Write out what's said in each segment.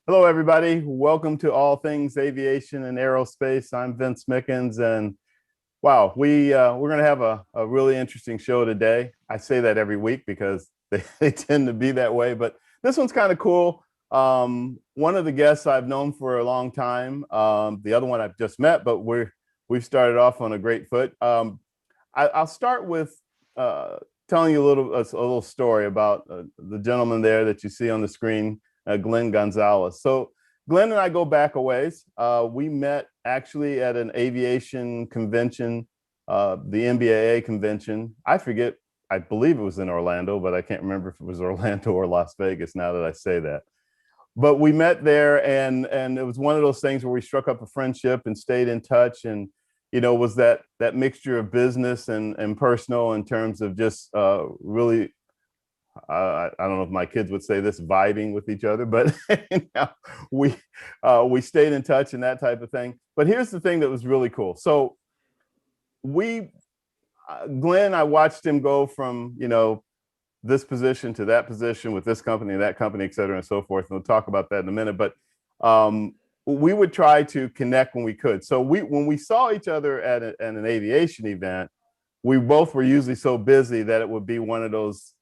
Hello, everybody. Welcome to All Things Aviation and Aerospace. I'm Vince Mickens, and wow, we're going to have a really interesting show today. I say that every week because they tend to be that way, but this one's kind of cool. One of the guests I've known for a long time. The other one I've just met, but we've started off on a great foot. I'll start with telling you a little story about the gentleman there that you see on the screen. Glenn Gonzales. So Glenn and I go back a ways. We met actually at an aviation convention, the NBAA convention. I believe it was in Orlando, but I can't remember if it was Orlando or Las Vegas now that I say that. But we met there, and it was one of those things where we struck up a friendship and stayed in touch, and was that mixture of business and personal in terms of just really I don't know if my kids would say this, vibing with each other, but we stayed in touch and that type of thing. But here's the thing that was really cool. So Glenn, I watched him go from this position to that position with this company and that company, et cetera, and so forth. And we'll talk about that in a minute. But we would try to connect when we could. So when we saw each other at an aviation event, we both were usually so busy that it would be one of those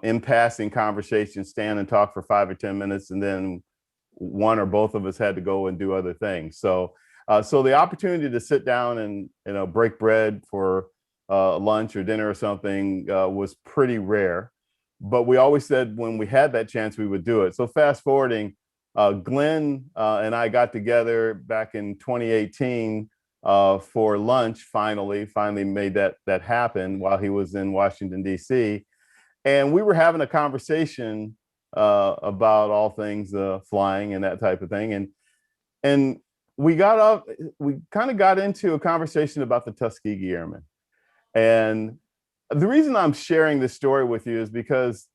in passing conversations, stand and talk for 5 or 10 minutes, and then one or both of us had to go and do other things. So the opportunity to sit down and break bread for lunch or dinner or something was pretty rare. But we always said when we had that chance, we would do it. So fast forwarding, Glenn and I got together back in 2018 for lunch. Finally made that happen while he was in Washington, D.C. And we were having a conversation about all things flying and that type of thing. And we kind of got into a conversation about the Tuskegee Airmen. And the reason I'm sharing this story with you is because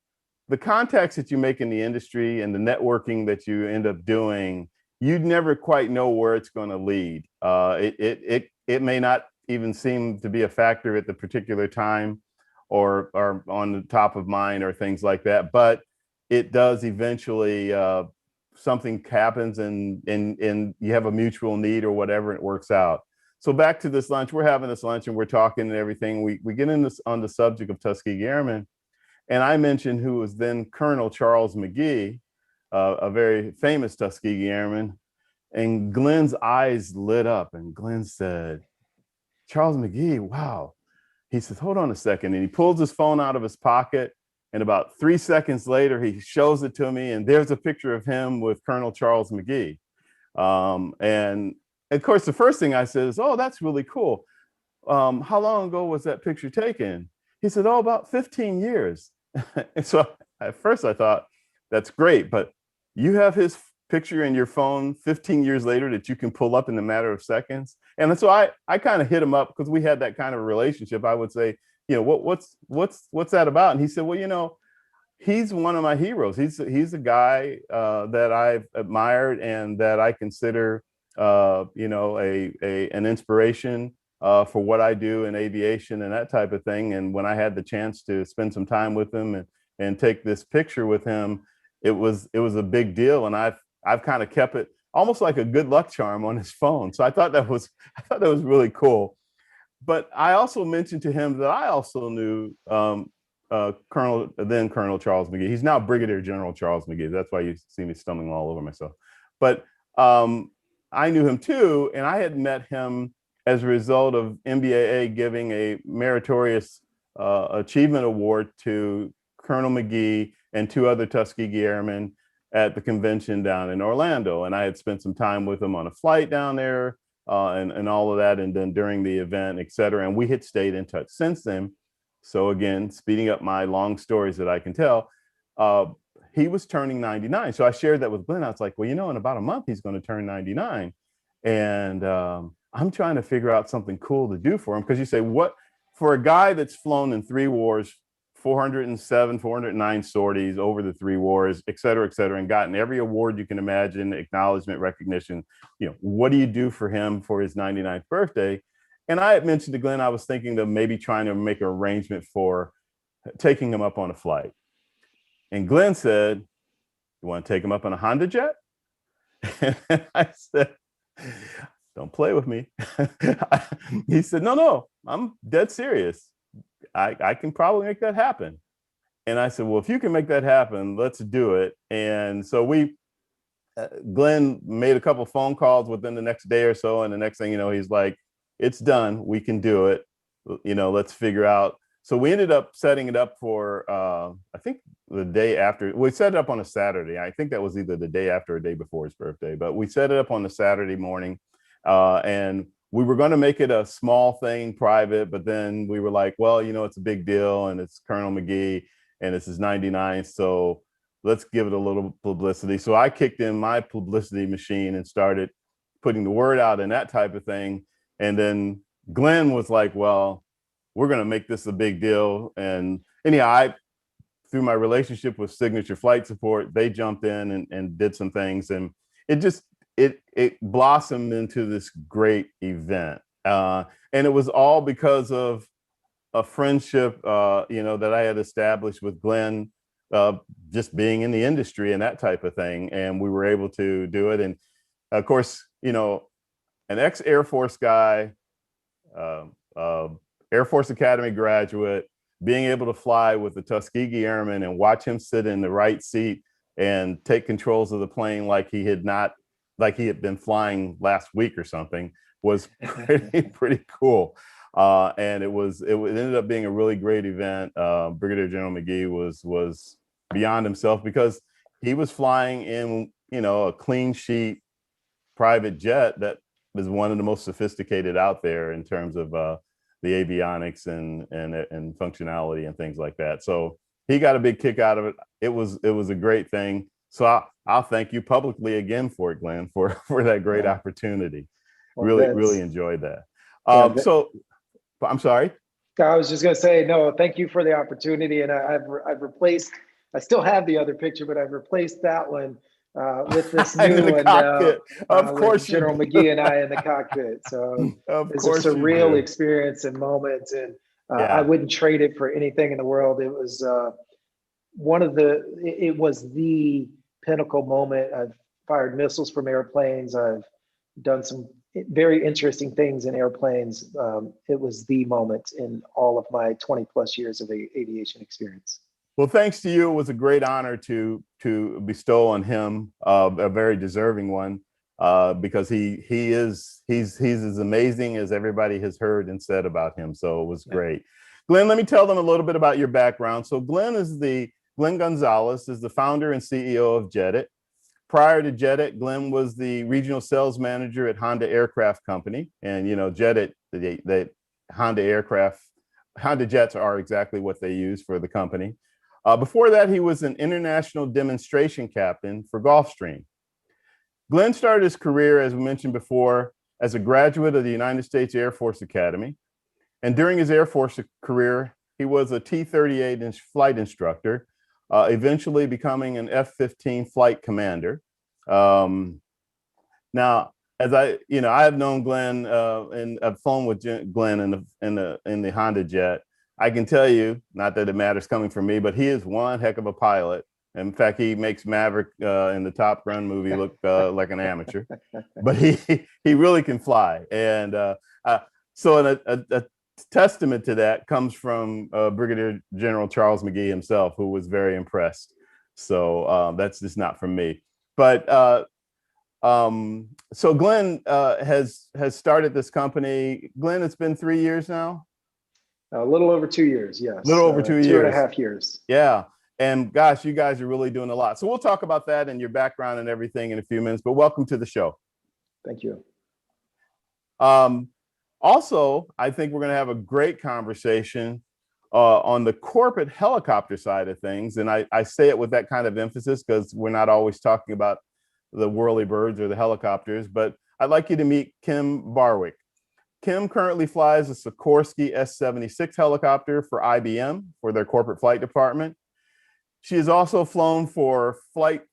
the contacts that you make in the industry and the networking that you end up doing, you'd never quite know where it's going to lead. It may not even seem to be a factor at the particular time, or on the top of mind or things like that, but it does eventually. Something happens and you have a mutual need or whatever, it works out. So back to this lunch, we're having this lunch and we're talking and everything. We get in this on the subject of Tuskegee Airmen, and I mentioned who was then Colonel Charles Mcgee, a very famous Tuskegee Airman, and Glenn's eyes lit up and Glenn said, "Charles Mcgee, wow." He says, "Hold on a second." And he pulls his phone out of his pocket. And about 3 seconds later, he shows it to me. And there's a picture of him with Colonel Charles Mcgee. And of course, the first thing I said is, "Oh, that's really cool. How long ago was that picture taken?" He said, "Oh, about 15 years. And so at first I thought, that's great. But you have his picture in your phone 15 years later that you can pull up in a matter of seconds. And so I kind of hit him up because we had that kind of relationship. I would say, what's that about? And he said, well, he's one of my heroes. He's a guy that I've admired and that I consider, an inspiration for what I do in aviation and that type of thing. And when I had the chance to spend some time with him and take this picture with him, it was a big deal. And I've kind of kept it almost like a good luck charm on his phone. So I thought that was really cool. But I also mentioned to him that I also knew Colonel Charles Mcgee. He's now Brigadier General Charles Mcgee. That's why you see me stumbling all over myself. But I knew him too, and I had met him as a result of NBAA giving a meritorious achievement award to Colonel Mcgee and 2 other Tuskegee Airmen at the convention down in Orlando. And I had spent some time with him on a flight down there and all of that. And then during the event, et cetera. And we had stayed in touch since then. So again, speeding up my long stories that I can tell, he was turning 99. So I shared that with Glenn. I was like, well, in about a month, he's going to turn 99. And I'm trying to figure out something cool to do for him. Because you say, what, for a guy that's flown in 3 wars, 407, 409 sorties over the 3 wars, et cetera, and gotten every award you can imagine, acknowledgement, recognition. What do you do for him for his 99th birthday? And I had mentioned to Glenn, I was thinking of maybe trying to make an arrangement for taking him up on a flight. And Glenn said, "You want to take him up on a Honda jet And I said, don't play with me. He said, no, I'm dead serious. I can probably make that happen. And I said, well, if you can make that happen, let's do it. And so Glenn made a couple phone calls within the next day or so. And the next thing you know, he's like, it's done. We can do it. Let's figure out. So we ended up setting it up for, I think the day after. We set it up on a Saturday. I think that was either the day after or day before his birthday, but we set it up on a Saturday morning. And we were going to make it a small thing, private, but then we were like, well, it's a big deal and it's Colonel Mcgee and this is 99. So let's give it a little publicity. So I kicked in my publicity machine and started putting the word out and that type of thing. And then Glenn was like, well, we're going to make this a big deal. And anyhow, through my relationship with Signature Flight Support, they jumped in and did some things. And it blossomed into this great event. And it was all because of a friendship, that I had established with Glenn, just being in the industry and that type of thing. And we were able to do it. And of course, an ex-Air Force guy, Air Force Academy graduate, being able to fly with the Tuskegee Airmen and watch him sit in the right seat and take controls of the plane like he had been flying last week or something was pretty cool. And it ended up being a really great event. Brigadier General Mcgee was beyond himself because he was flying in, a clean sheet private jet that is one of the most sophisticated out there in terms of the avionics and functionality and things like that. So he got a big kick out of it. It was a great thing. So I'll thank you publicly again for it, Glenn, for that great opportunity. Well, really enjoyed that. So I'm sorry. I was just going to say, no, thank you for the opportunity. And I've replaced, I still have the other picture, but I've replaced that one with this new one now. Of course, General Mcgee and I in the cockpit. So it's a surreal experience and moment. And I wouldn't trade it for anything in the world. It was it was the pinnacle moment. I've fired missiles from airplanes. I've done some very interesting things in airplanes. It was the moment in all of my 20 plus years of aviation experience. Well, thanks to you. It was a great honor to bestow on him, a very deserving one, because he's as amazing as everybody has heard and said about him. So it was great. Glenn, let me tell them a little bit about your background. So Glenn Gonzales is the founder and CEO of Jedit. Prior to Jedit, Glenn was the regional sales manager at Honda Aircraft Company. And, Jedit, the Honda jets are exactly what they use for the company. Before that, he was an international demonstration captain for Gulfstream. Glenn started his career, as we mentioned before, as a graduate of the United States Air Force Academy. And during his Air Force career, he was a T-38 flight instructor, eventually becoming an F-15 flight commander. Now, as I have known Glenn and I've flown with Glenn in the Honda jet. I can tell you, not that it matters coming from me, but he is one heck of a pilot. In fact, he makes Maverick in the Top Gun movie look like an amateur, but he really can fly. And so a testament to that comes from Brigadier General Charles Mcgee himself, who was very impressed. So that's just not from me. But so Glenn has started this company. Glenn, it's been 3 years now. A little over 2 years, yes. A little over 2 years. 2.5 years. Yeah. And gosh, you guys are really doing a lot. So we'll talk about that and your background and everything in a few minutes, but welcome to the show. Thank you. Also, I think we're going to have a great conversation on the corporate helicopter side of things. And I say it with that kind of emphasis because we're not always talking about the whirly birds or the helicopters, but I'd like you to meet Kim Barwick. Kim currently flies a Sikorsky S76 helicopter for IBM for their corporate flight department. She has also flown for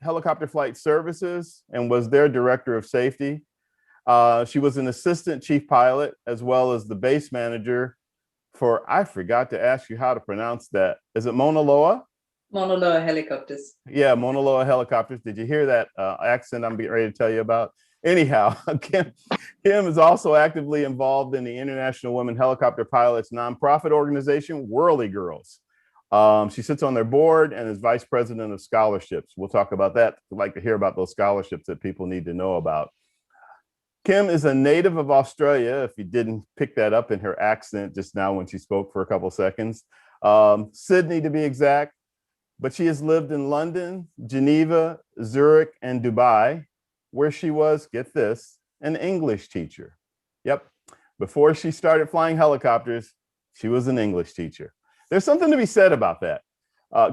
helicopter flight services and was their director of safety. She was an assistant chief pilot as well as the base manager for, I forgot to ask you how to pronounce that. Is it Mauna Loa? Mauna Loa helicopters. Yeah, Mauna Loa helicopters. Did you hear that accent I'm getting ready to tell you about? Anyhow, Kim is also actively involved in the International Women Helicopter Pilots nonprofit organization, Whirly Girls. She sits on their board and is vice president of scholarships. We'll talk about that. I'd like to hear about those scholarships that people need to know about. Kim is a native of Australia, if you didn't pick that up in her accent just now when she spoke for a couple seconds. Sydney to be exact, but she has lived in London, Geneva, Zurich, and Dubai, where she was, get this, an English teacher. Yep, before she started flying helicopters, she was an English teacher. There's something to be said about that.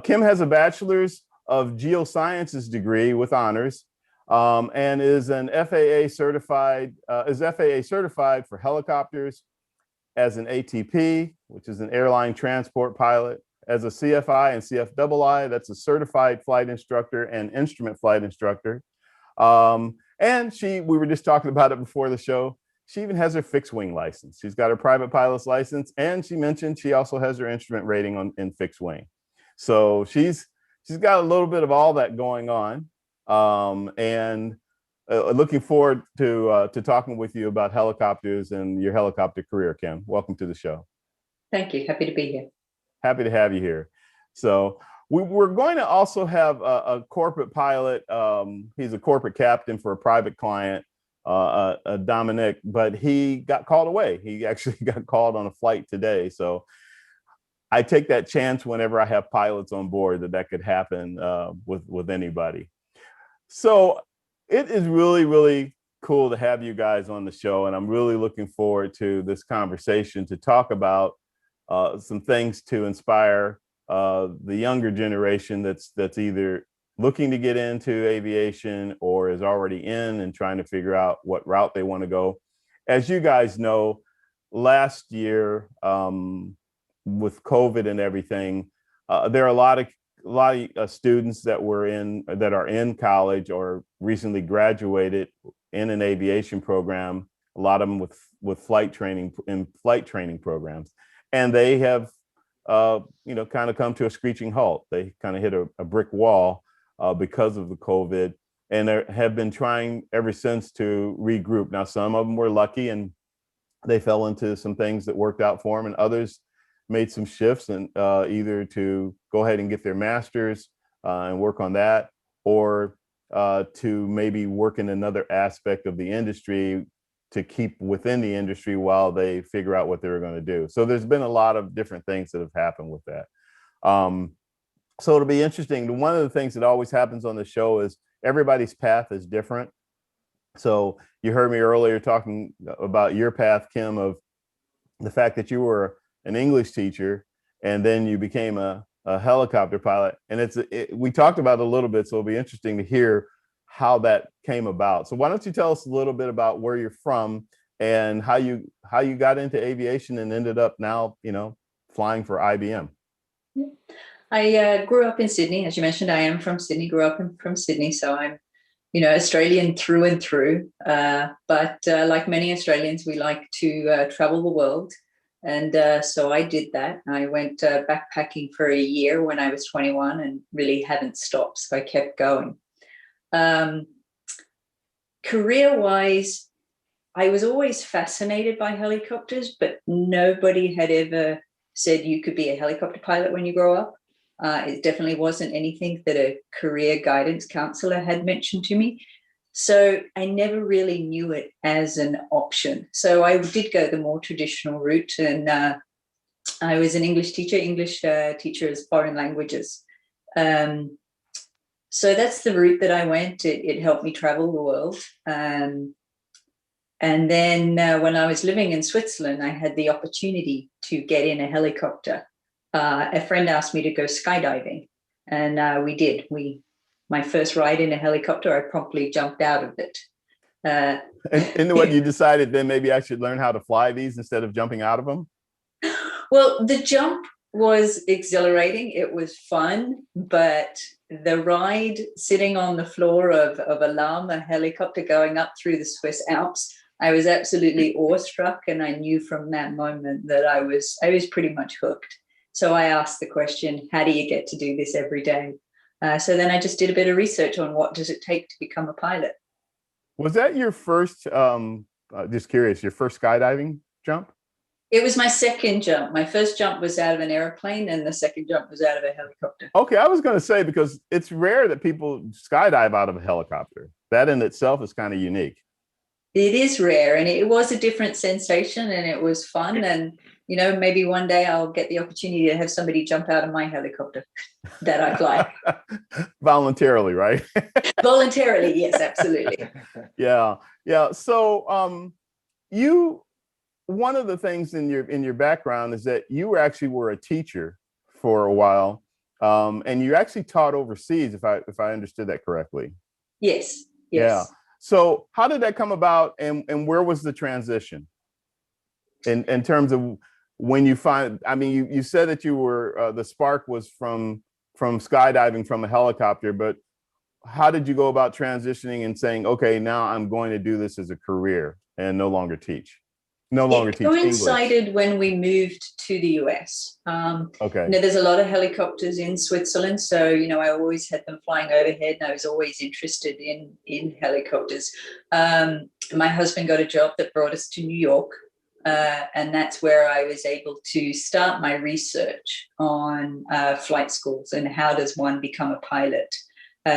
Kim has a bachelor's of geosciences degree with honors, and is an FAA certified, for helicopters, as an ATP, which is an airline transport pilot, as a CFI and CFII, that's a certified flight instructor and instrument flight instructor. And we were just talking about it before the show, she even has her fixed wing license. She's got her private pilot's license, and she mentioned she also has her instrument rating in fixed wing. So she's got a little bit of all that going on. And looking forward to talking with you about helicopters and your helicopter career, Kim. Welcome to the show. Thank you. Happy to be here. Happy to have you here. So we're going to also have a corporate pilot. He's a corporate captain for a private client, Dominic, but he got called away. He actually got called on a flight today. So I take that chance whenever I have pilots on board that could happen with anybody. So it is really, really cool to have you guys on the show. And I'm really looking forward to this conversation to talk about some things to inspire the younger generation that's either looking to get into aviation or is already in and trying to figure out what route they want to go. As you guys know, last year with COVID and everything, there are a lot of students that are in college or recently graduated in an aviation program. A lot of them with flight training programs, and they have kind of come to a screeching halt. They kind of hit a brick wall because of the COVID, and they have been trying ever since to regroup. Now, some of them were lucky and they fell into some things that worked out for them, and others made some shifts and either to go ahead and get their master's and work on that, or to maybe work in another aspect of the industry to keep within the industry while they figure out what they were going to do. So there's been a lot of different things that have happened with that. So it'll be interesting. One of the things that always happens on the show is everybody's path is different. So you heard me earlier talking about your path, Kim, of the fact that you were an English teacher and then you became a helicopter pilot. And we talked about it a little bit, so it'll be interesting to hear how that came about. So why don't you tell us a little bit about where you're from and how you got into aviation and ended up now, flying for IBM. I grew up in Sydney. As you mentioned, I am from Sydney, grew up from Sydney. So I'm, Australian through and through. But like many Australians, we like to travel the world. And so I did that. I went backpacking for a year when I was 21 and really hadn't stopped. So I kept going. Career-wise, I was always fascinated by helicopters, but nobody had ever said you could be a helicopter pilot when you grow up. It definitely wasn't anything that a career guidance counselor had mentioned to me. So I never really knew it as an option. So I did go the more traditional route, and I was an English teacher as foreign languages. So that's the route that I went. It helped me travel the world. And then when I was living in Switzerland, I had the opportunity to get in a helicopter. A friend asked me to go skydiving, and we did. My first ride in a helicopter, I promptly jumped out of it. And what you decided then maybe I should learn how to fly these instead of jumping out of them? Well, the jump was exhilarating. It was fun, but the ride sitting on the floor of a Lama helicopter going up through the Swiss Alps, I was absolutely awestruck, and I knew from that moment that I was pretty much hooked. So I asked the question, how do you get to do this every day? So then I just did a bit of research on what does it take to become a pilot. Was that your first, just curious, your first skydiving jump? It was my second jump. My first jump was out of an airplane, and the second jump was out of a helicopter. Okay, I was going to say, because it's rare that people skydive out of a helicopter. That in itself is kind of unique. It is rare, and it was a different sensation, and it was fun. And, you know, maybe one day I'll get the opportunity to have somebody jump out of my helicopter that I fly. Voluntarily, right? Voluntarily, yes, absolutely. Yeah, yeah. So one of the things in your background is that you actually were a teacher for a while, and you actually taught overseas, if I understood that correctly. Yes, yes. Yeah. So how did that come about, and where was the transition in terms of when you find? I mean, you said that you were the spark was from skydiving from a helicopter, but how did you go about transitioning and saying, okay, now I'm going to do this as a career and no longer teach English? It coincided when we moved to the US. Okay. You know, there's a lot of helicopters in Switzerland, so you know I always had them flying overhead, and I was always interested in helicopters. My husband got a job that brought us to New York, and that's where I was able to start my research on flight schools and how does one become a pilot.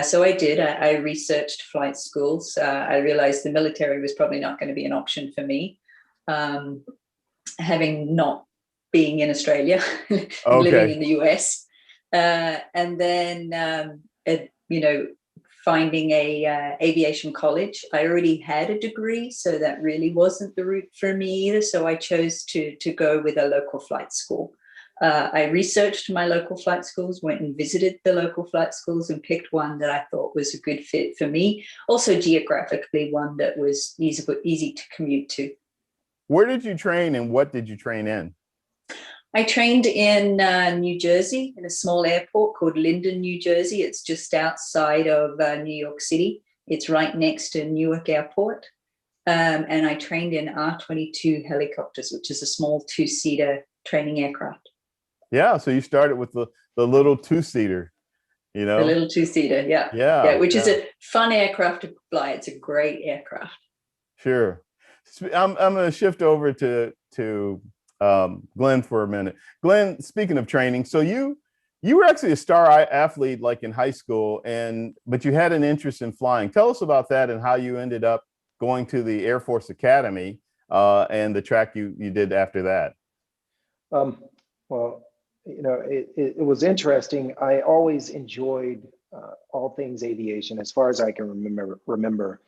So I did. I researched flight schools. I realized the military was probably not going to be an option for me. Having not being in Australia, living in the US, and then you know, finding a aviation college. I already had a degree, so that really wasn't the route for me either. So I chose to go with a local flight school. I researched my local flight schools, went and visited the local flight schools, and picked one that I thought was a good fit for me. Also, geographically, one that was easy to commute to. Where did you train, and what did you train in? I trained in New Jersey, in a small airport called Linden, New Jersey. It's just outside of New York City. It's right next to Newark Airport. And I trained in R-22 helicopters, which is a small two-seater training aircraft. Yeah, so you started with the little two-seater, you know? The little two-seater, yeah. Yeah, which is a fun aircraft to fly. It's a great aircraft. Sure. I'm going to shift over to Glenn for a minute. Glenn, speaking of training, so you were actually a star athlete like in high school, but you had an interest in flying. Tell us about that and how you ended up going to the Air Force Academy and the track you did after that. Well, you know, it was interesting. I always enjoyed all things aviation, as far as I can remember.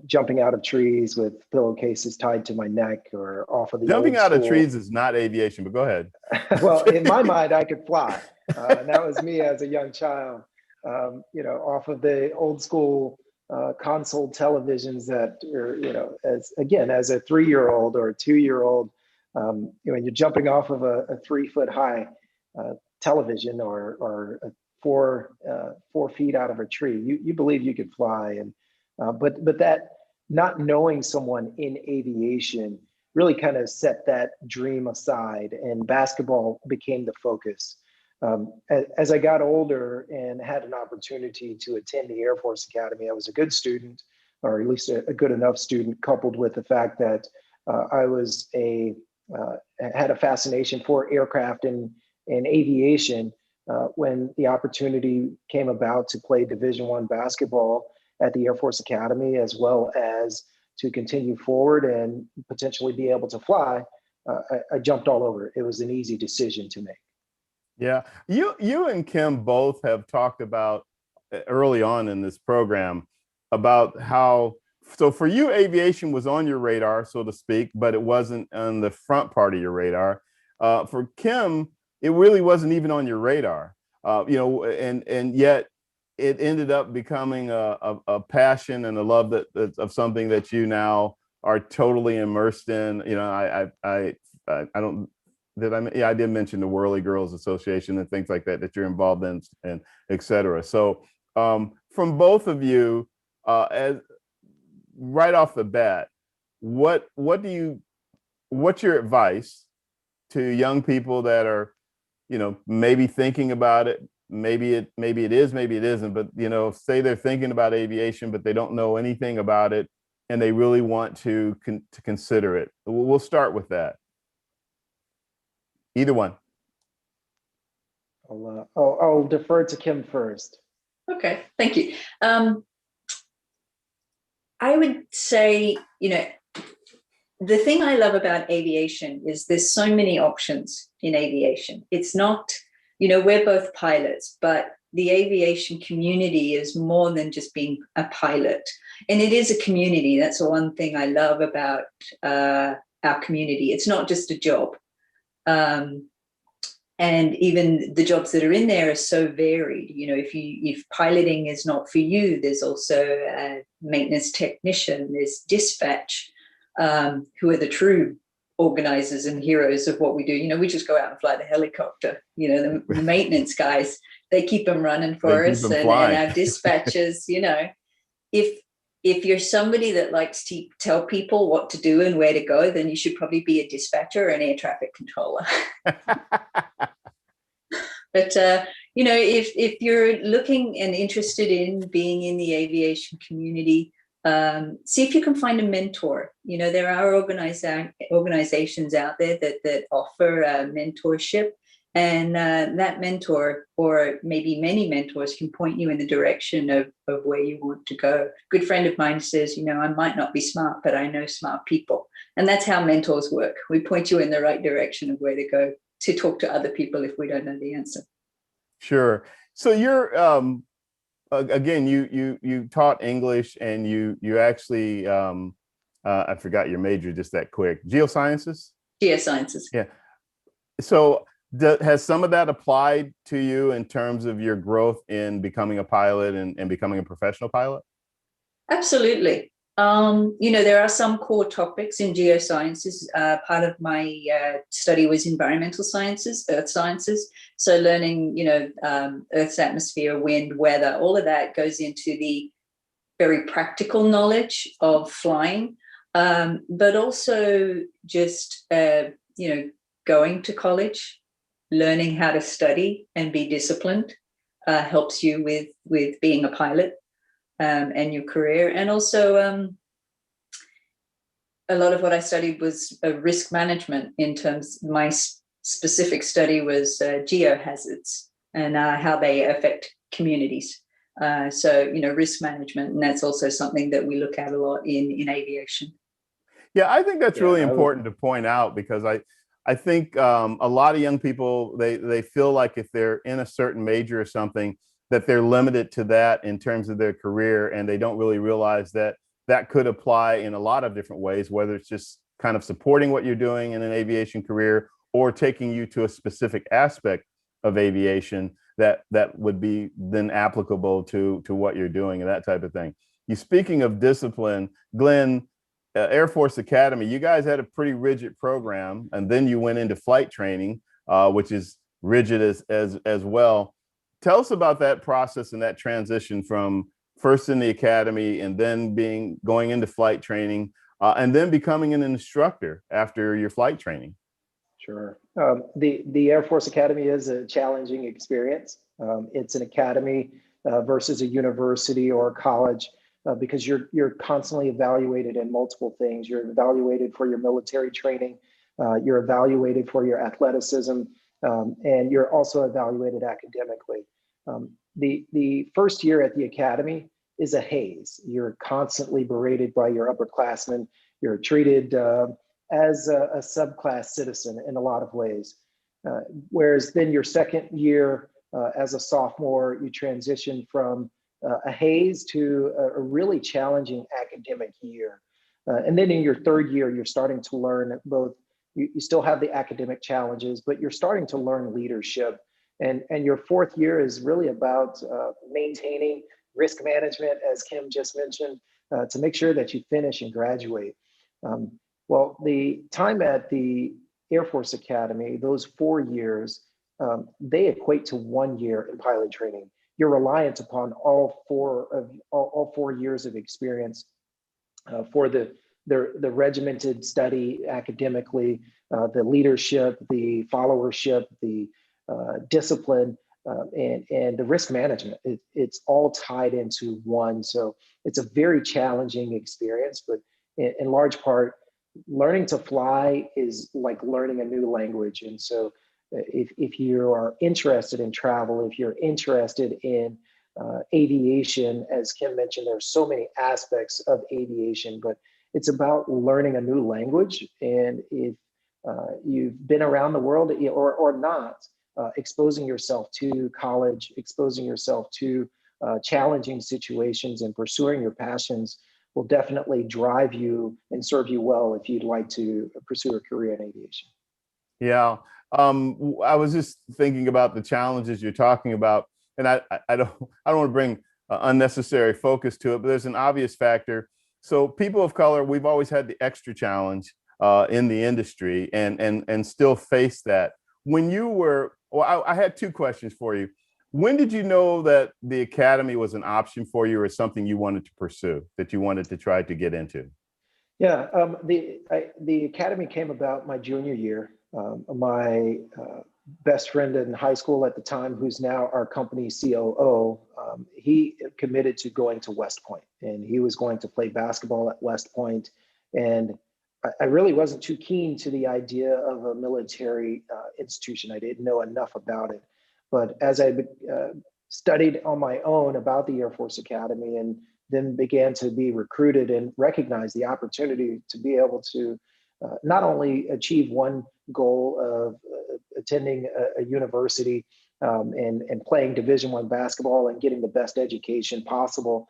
Jumping out of trees with pillowcases tied to my neck, or off of the jumping out of trees is not aviation, but go ahead. Well, in my mind, I could fly, and that was me as a young child. You know, off of the old school console televisions that were, you know, as a 3-year-old or a 2-year-old, you know, when you're jumping off of a 3-foot high television or 4 feet out of a tree, you believe you could fly. And but that, not knowing someone in aviation really kind of set that dream aside, and basketball became the focus. As I got older and had an opportunity to attend the Air Force Academy, I was a good student, or at least a good enough student, coupled with the fact that I was had a fascination for aircraft and aviation. When the opportunity came about to play Division I basketball at the Air Force Academy, as well as to continue forward and potentially be able to fly, I jumped all over it. It was an easy decision to make. Yeah, you and Kim both have talked about early on in this program about how, so for you, aviation was on your radar, so to speak, but it wasn't on the front part of your radar. For Kim, it really wasn't even on your radar, you know, and yet it ended up becoming a passion and a love of something that you now are totally immersed in. You know, I don't. Yeah, I did mention the Whirly Girls Association and things like that you're involved in, and et cetera. So from both of you, as right off the bat, what's your advice to young people that are, maybe thinking about it. Maybe it is, maybe it isn't. But say they're thinking about aviation, but they don't know anything about it, and they really want to consider it. We'll start with that. Either one. I'll defer to Kim first. Okay, thank you. I would say, the thing I love about aviation is there's so many options in aviation. It's not, we're both pilots, but the aviation community is more than just being a pilot. And it is a community. That's the one thing I love about our community. It's not just a job. And even the jobs that are in there are so varied. If piloting is not for you, there's also a maintenance technician, there's dispatch, who are the true organizers and heroes of what we do. We just go out and fly the helicopter. The maintenance guys, they keep them running for us, and our dispatchers. If you're somebody that likes to tell people what to do and where to go, then you should probably be a dispatcher or an air traffic controller. But if you're looking and interested in being in the aviation community, see if you can find a mentor. There are organizations out there that offer mentorship, and that mentor, or maybe many mentors, can point you in the direction of where you want to go. A good friend of mine says, I might not be smart, but I know smart people. And that's how mentors work. We point you in the right direction of where to go to talk to other people if we don't know the answer. Sure. So you're again, you taught English, and you actually I forgot your major just that quick. Geosciences? Geosciences. Yeah. So has some of that applied to you in terms of your growth in becoming a pilot and becoming a professional pilot? Absolutely. There are some core topics in geosciences. Part of my study was environmental sciences, earth sciences. So learning, Earth's atmosphere, wind, weather, all of that goes into the very practical knowledge of flying, but also just, going to college, learning how to study and be disciplined helps you with being a pilot. And your career. And also a lot of what I studied was risk management. In terms, my specific study was geohazards and how they affect communities. So risk management, and that's also something that we look at a lot in aviation. Yeah, I think that's really important to point out, because I think a lot of young people, they feel like if they're in a certain major or something, that they're limited to that in terms of their career, and they don't really realize that that could apply in a lot of different ways, whether it's just kind of supporting what you're doing in an aviation career, or taking you to a specific aspect of aviation that would be then applicable to what you're doing and that type of thing. Speaking of discipline, Glenn, Air Force Academy, you guys had a pretty rigid program, and then you went into flight training, which is rigid as well. Tell us about that process and that transition from first in the academy and then going into flight training, and then becoming an instructor after your flight training. Sure. The Air Force Academy is a challenging experience. It's an academy versus a university or a college, because you're constantly evaluated in multiple things. You're evaluated for your military training, you're evaluated for your athleticism, and you're also evaluated academically. The first year at the academy is a haze. You're constantly berated by your upperclassmen. You're treated as a subclass citizen in a lot of ways. Whereas then your second year as a sophomore, you transition from a haze to a really challenging academic year. And then in your third year, you're starting to learn both, you still have the academic challenges, but you're starting to learn leadership. And your fourth year is really about maintaining risk management, as Kim just mentioned, to make sure that you finish and graduate. Well, the time at the Air Force Academy, those 4 years, they equate to 1 year in pilot training. You're reliant upon all four years of experience for the regimented study academically, the leadership, the followership, the discipline, and the risk management. It's all tied into one. So it's a very challenging experience, but in large part, learning to fly is like learning a new language. And so if you are interested in travel, if you're interested in aviation, as Kim mentioned, there are so many aspects of aviation, but it's about learning a new language. And if you've been around the world or not, exposing yourself to college, exposing yourself to challenging situations and pursuing your passions will definitely drive you and serve you well if you'd like to pursue a career in aviation. Yeah. I was just thinking about the challenges you're talking about, and I don't want to bring unnecessary focus to it, but there's an obvious factor. So people of color, we've always had the extra challenge in the industry and still face that. When you were, well, I had two questions for you. When did you know that the academy was an option for you or something you wanted to pursue, that you wanted to try to get into? Yeah, the academy came about my junior year. My best friend in high school at the time, who's now our company COO, he committed to going to West Point, and he was going to play basketball at West Point. And I really wasn't too keen to the idea of a military institution. I didn't know enough about it. But as I studied on my own about the Air Force Academy and then began to be recruited and recognize the opportunity to be able to not only achieve one goal of attending a university and playing Division I basketball and getting the best education possible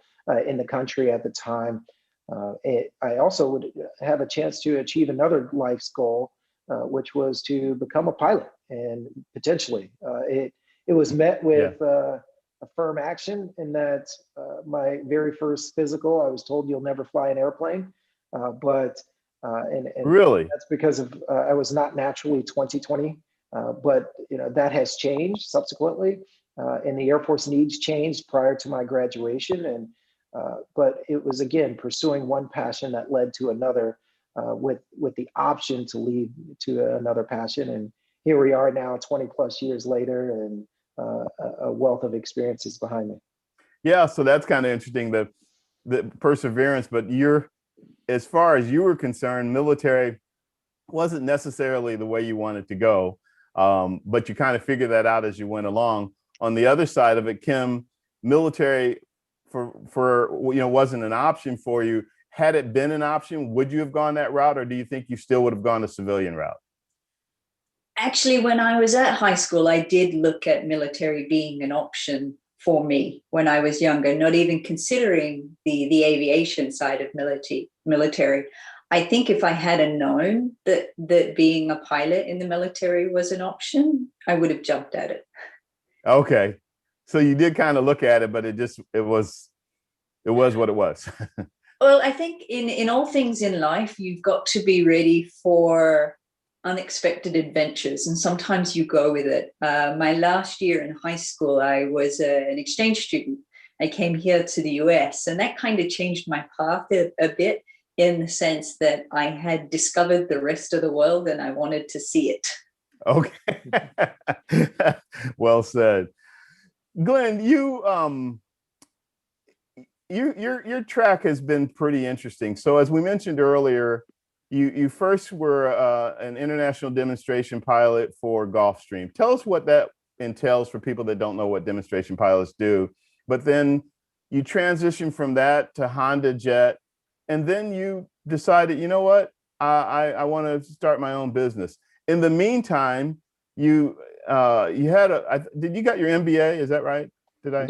in the country at the time, I also would have a chance to achieve another life's goal, which was to become a pilot. And potentially, it was met with a firm action in that my very first physical, I was told you'll never fly an airplane. And Really? that's because of I was not naturally 20/20, but that has changed subsequently, and the Air Force needs changed prior to my graduation. And but it was again pursuing one passion that led to another, with the option to lead to another passion. And here we are now, 20 plus years later, and a wealth of experiences behind me. Yeah, so that's kind of interesting, the perseverance, but as far as you were concerned, military wasn't necessarily the way you wanted to go, but you kind of figured that out as you went along. On the other side of it, Kim, military wasn't an option for you. Had it been an option, would you have gone that route, or do you think you still would have gone the civilian route? Actually, when I was at high school, I did look at military being an option for me when I was younger, not even considering the aviation side of military. I think if I had known that being a pilot in the military was an option, I would have jumped at it. Okay. So you did kind of look at it, but it was what it was. Well, I think in all things in life, you've got to be ready for unexpected adventures, and sometimes you go with it. My last year in high school, I was an exchange student. I came here to the US, and that kind of changed my path a bit, in the sense that I had discovered the rest of the world and I wanted to see it. Okay. Well said. Glenn, your track has been pretty interesting. So as we mentioned earlier, you first were an international demonstration pilot for Gulfstream. Tell us what that entails for people that don't know what demonstration pilots do. But then you transitioned from that to Honda Jet, and then you decided, you know what, I want to start my own business. In the meantime, you got your MBA? Is that right? Did I?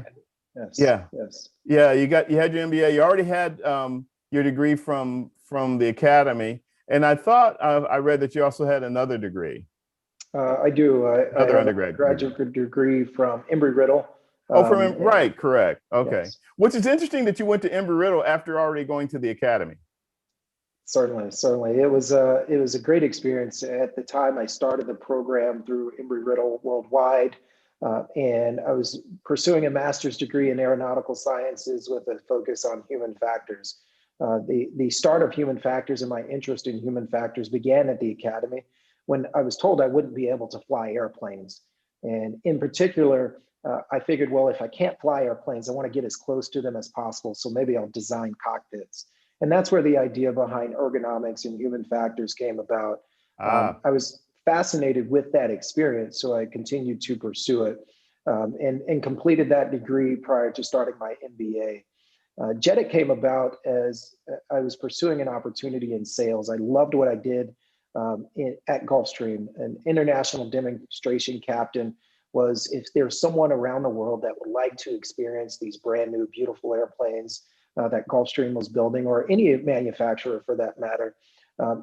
Yes. Yeah. Yes. Yeah. You had your MBA. You already had your degree from the academy, and I thought I read that you also had another degree. I do. I have undergrad a graduate degree from Embry-Riddle. Right. Correct. Okay. Yes. Which is interesting that you went to Embry-Riddle after already going to the academy. Certainly. It was a great experience. At the time, I started the program through Embry-Riddle Worldwide, and I was pursuing a master's degree in aeronautical sciences with a focus on human factors. The start of human factors and my interest in human factors began at the academy when I was told I wouldn't be able to fly airplanes. And in particular, I figured, well, if I can't fly airplanes, I want to get as close to them as possible. So maybe I'll design cockpits. And that's where the idea behind ergonomics and human factors came about. I was fascinated with that experience, so I continued to pursue it, and completed that degree prior to starting my MBA. JETIC came about as I was pursuing an opportunity in sales. I loved what I did at Gulfstream. An international demonstration captain was, if there's someone around the world that would like to experience these brand new, beautiful airplanes that Gulfstream was building, or any manufacturer for that matter,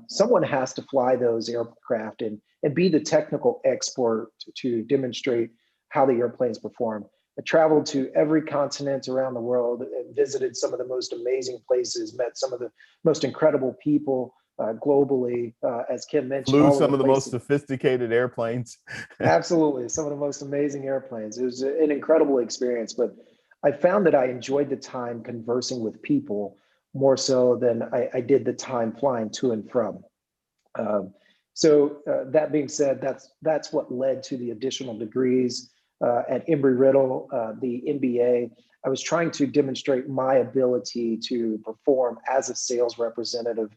someone has to fly those aircraft and be the technical expert to demonstrate how the airplanes perform. I traveled to every continent around the world and visited some of the most amazing places, met some of the most incredible people globally, as Kim mentioned. Flew some of the most sophisticated airplanes. Absolutely, some of the most amazing airplanes. It was an incredible experience, but I found that I enjoyed the time conversing with people more so than I did the time flying to and from. So that being said, that's what led to the additional degrees at Embry-Riddle, the MBA. I was trying to demonstrate my ability to perform as a sales representative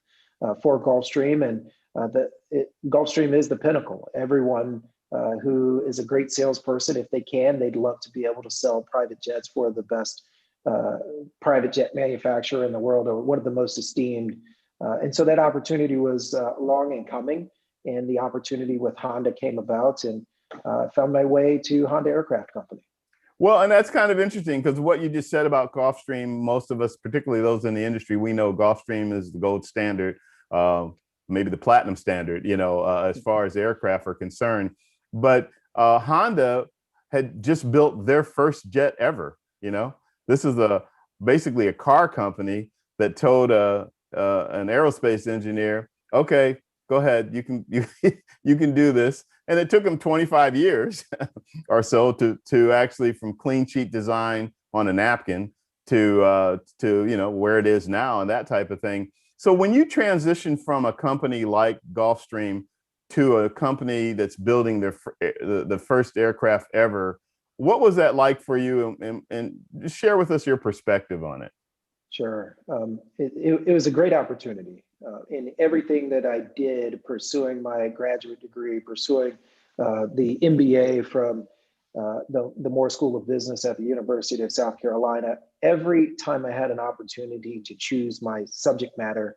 for Gulfstream, and Gulfstream is the pinnacle. Everyone who is a great salesperson, if they can, they'd love to be able to sell private jets for the best private jet manufacturer in the world, or one of the most esteemed. And so that opportunity was long in coming, and the opportunity with Honda came about, and found my way to Honda Aircraft Company. Well, and that's kind of interesting, because what you just said about Gulfstream, most of us, particularly those in the industry, we know Gulfstream is the gold standard, maybe the platinum standard, as far as aircraft are concerned. But Honda had just built their first jet ever. This is basically a car company that told an aerospace engineer, "Okay, go ahead, you can do this." And it took them 25 years or so to actually, from clean sheet design on a napkin to where it is now, and that type of thing. So when you transition from a company like Gulfstream to a company that's building the first aircraft ever, what was that like for you? And just share with us your perspective on it. Sure. It was a great opportunity. In everything that I did, pursuing my graduate degree, pursuing the MBA from the Moore School of Business at the University of South Carolina, every time I had an opportunity to choose my subject matter,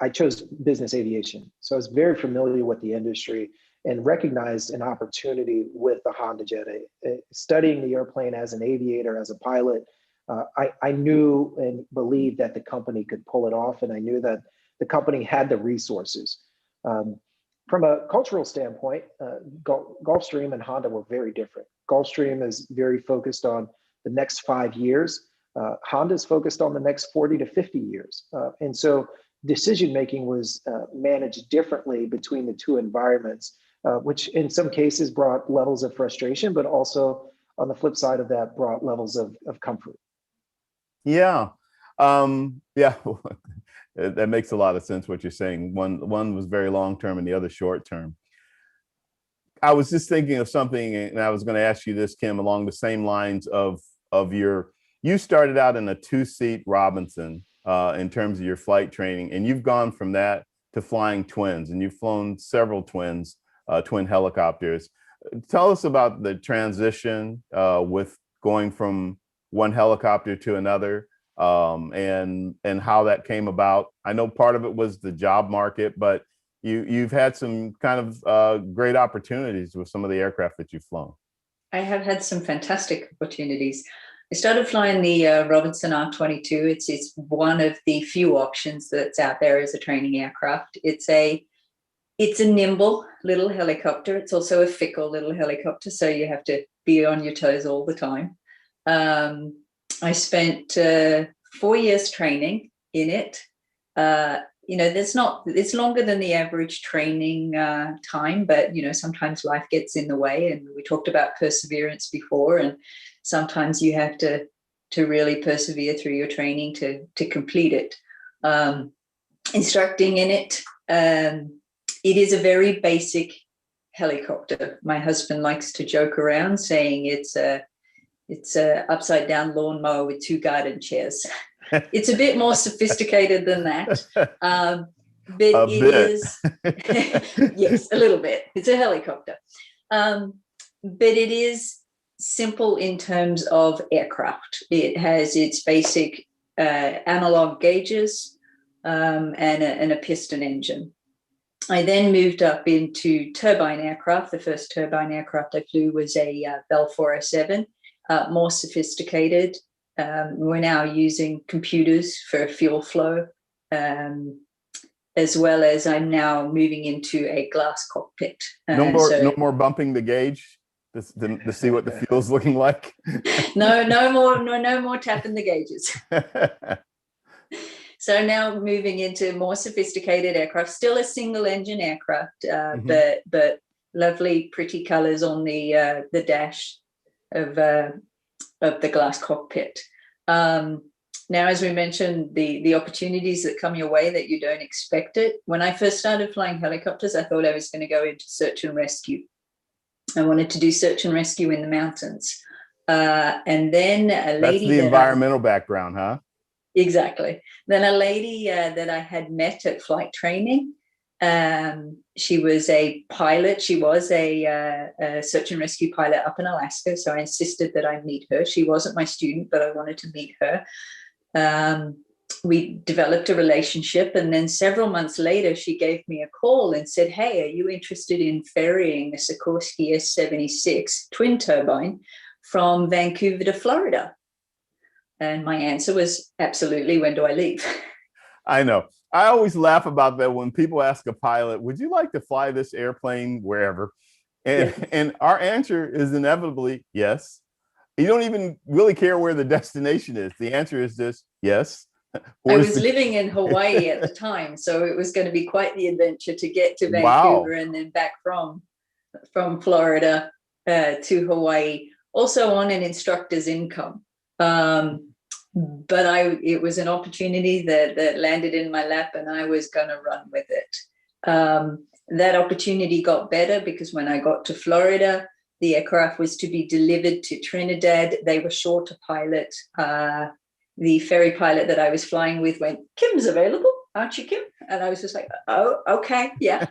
I chose business aviation. So I was very familiar with the industry and recognized an opportunity with the Honda Jet. Studying the airplane as an aviator, as a pilot, I knew and believed that the company could pull it off, and I knew that the company had the resources. From a cultural standpoint, Gulfstream and Honda were very different. Gulfstream is very focused on the next 5 years. Honda's focused on the next 40 to 50 years. And so decision-making was managed differently between the two environments, which in some cases brought levels of frustration, but also on the flip side of that brought levels of comfort. Yeah. Yeah. That makes a lot of sense what you're saying. One was very long-term and the other short-term. I was just thinking of something, and I was going to ask you this, Kim, along the same lines of you started out in a 2-seat Robinson in terms of your flight training, and you've gone from that to flying twins, and you've flown several twin helicopters. Tell us about the transition with going from one helicopter to another, and how that came about. I know part of it was the job market, but you've had some kind of great opportunities with some of the aircraft that you've flown. I have had some fantastic opportunities. I started flying the Robinson R22. It's one of the few options that's out there as a training aircraft. It's a nimble little helicopter. It's also a fickle little helicopter, so you have to be on your toes all the time. I spent 4 years training in it. It's longer than the average training time, but sometimes life gets in the way, and we talked about perseverance before, and sometimes you have to really persevere through your training to complete it. Instructing in it, it is a very basic helicopter. My husband likes to joke around saying it's a upside down lawnmower with 2 garden chairs. It's a bit more sophisticated than that. But A it bit. is, yes, a little bit. It's a helicopter. But it is simple in terms of aircraft. It has its basic analog gauges and a piston engine. I then moved up into turbine aircraft. The first turbine aircraft I flew was a Bell 407, more sophisticated. We're now using computers for fuel flow, as well as I'm now moving into a glass cockpit. No more bumping the gauge to see what the fuel's looking like. No more tapping the gauges. So now moving into more sophisticated aircraft, still a single engine aircraft, but lovely, pretty colors on the dash of the glass cockpit. Now, as we mentioned, the opportunities that come your way that you don't expect it. When I first started flying helicopters, I thought I was going to go into search and rescue. I wanted to do search and rescue in the mountains. And then a lady— That's the environmental background, huh? Exactly. Then a lady that I had met at flight training, she was a pilot. She was a search and rescue pilot up in Alaska. So I insisted that I meet her. She wasn't my student, but I wanted to meet her. We developed a relationship. And then several months later, she gave me a call and said, "Hey, are you interested in ferrying a Sikorsky S76 twin turbine from Vancouver to Florida?" And my answer was, absolutely. When do I leave? I know. I always laugh about that when people ask a pilot, "Would you like to fly this airplane wherever?" And our answer is inevitably yes. You don't even really care where the destination is. The answer is just yes. I was living in Hawaii at the time, so it was going to be quite the adventure to get to Vancouver and then back from Florida to Hawaii, also on an instructor's income. But it was an opportunity that landed in my lap, and I was going to run with it. That opportunity got better because when I got to Florida, the aircraft was to be delivered to Trinidad. They were short a pilot. The ferry pilot that I was flying with went, "Kim's available, aren't you, Kim?" And I was just like, "Oh, okay, yeah."